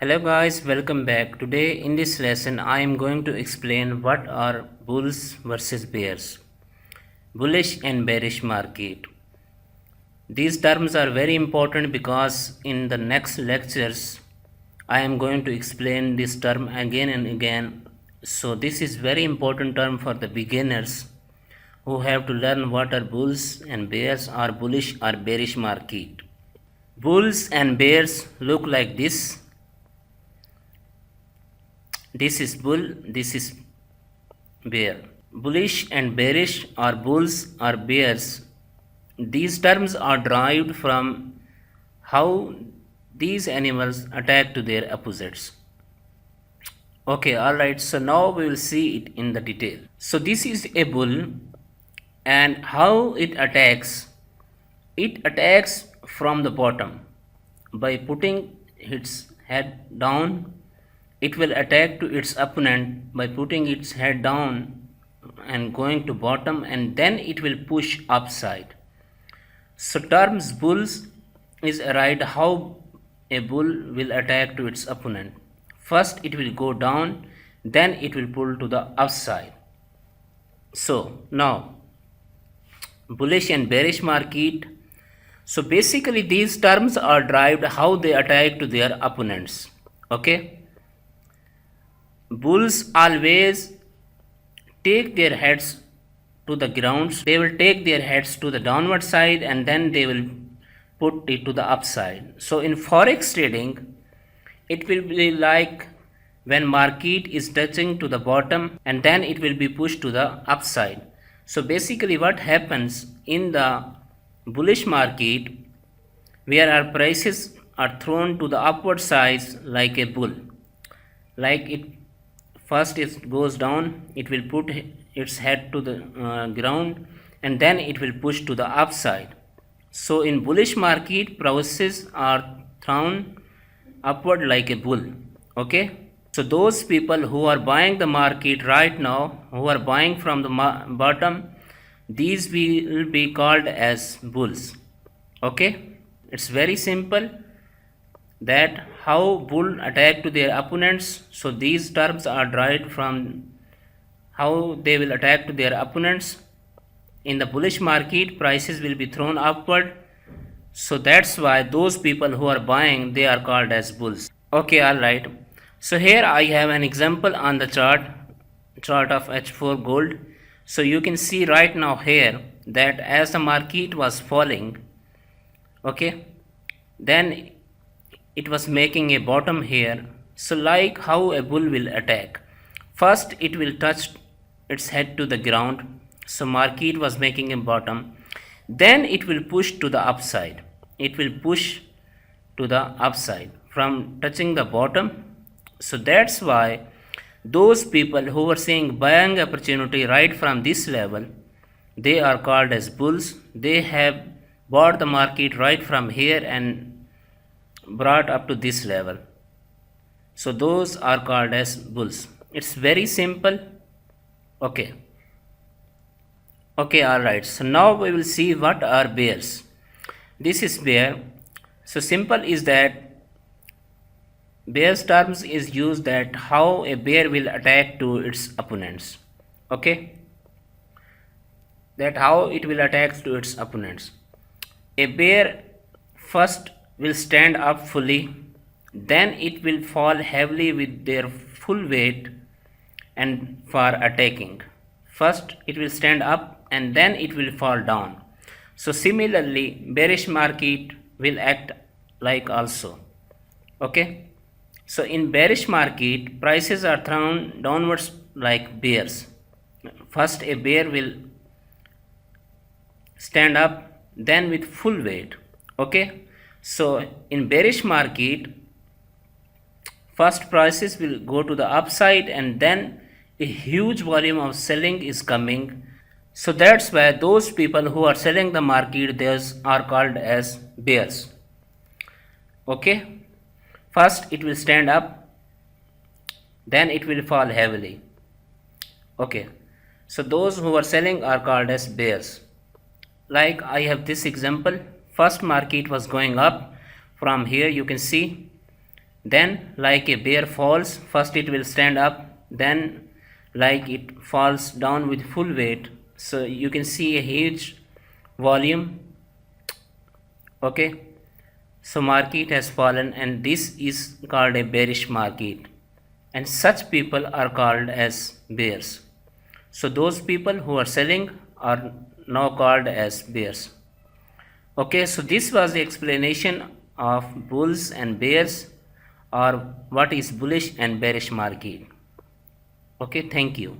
Hello guys, welcome back. Today in this lesson I am going to explain what are bulls versus bears. Bullish and bearish market. These terms are very important because in the next lectures I am going to explain this term again and again. So this is very important term for the beginners who have to learn what are bulls and bears or bullish or bearish market. Bulls and bears look like this. This is bull, this is bear. Bullish and bearish or bulls or bears. These terms are derived from how these animals attack to their opposites. Okay, alright, so now we will see it in the detail. So this is a bull and how it attacks. It attacks from the bottom by putting its head down. It will attack to its opponent by putting its head down and going to bottom, and then it will push upside. So terms bulls is right how a bull will attack to its opponent. First it will go down, then it will pull to the upside. So now bullish and bearish market. So basically these terms are derived how they attack to their opponents. Okay. Bulls always take their heads to the grounds. They will take their heads to the downward side and then they will put it to the upside. So in forex trading, it will be like when market is touching to the bottom and then it will be pushed to the upside. So basically what happens in the bullish market, where our prices are thrown to the upward side like a bull, like it first it goes down, it will put its head to the ground and then it will push to the upside. So in bullish market, prices are thrown upward like a bull. Okay, so those people who are buying the market right now, who are buying from the bottom, these will be called as bulls. Okay, it's very simple that how bull attack to their opponents. So these terms are derived from how they will attack to their opponents. In the bullish market, prices will be thrown upward. So that's why those people who are buying, they are called as bulls. Okay, alright. So here I have an example on the chart of H4 gold. So you can see right now here that as the market was falling, okay, then it was making a bottom here. So like how a bull will attack, first it will touch its head to the ground. So market was making a bottom, then it will push to the upside. It will push to the upside from touching the bottom. So that's why those people who were seeing buying opportunity right from this level, they are called as bulls. They have bought the market right from here and brought up to this level. So those are called as bulls. It's very simple. Okay, alright. So now we will see what are bears. This is bear. So simple is that bears terms is used that how a bear will attack to its opponents. Okay, that how it will attack to its opponents. A bear first will stand up fully, then it will fall heavily with their full weight and for attacking. First it will stand up and then it will fall down. So similarly bearish market will act like also. Okay, so in bearish market prices are thrown downwards like bears. First a bear will stand up, then with full weight. Okay, so in bearish market, first prices will go to the upside and then a huge volume of selling is coming. So that's why those people who are selling the market, those are called as bears. Okay, first it will stand up, then it will fall heavily. Okay, so those who are selling are called as bears. Like I have this example. First market was going up from here, you can see Then like a bear falls, first it will stand up, then like it falls down with full weight. So you can see a huge volume. Okay, so market has fallen, and this is called a bearish market, and such people are called as bears. So those people who are selling are now called as bears. Okay, so this was the explanation of bulls and bears, or what is bullish and bearish market. Okay, thank you.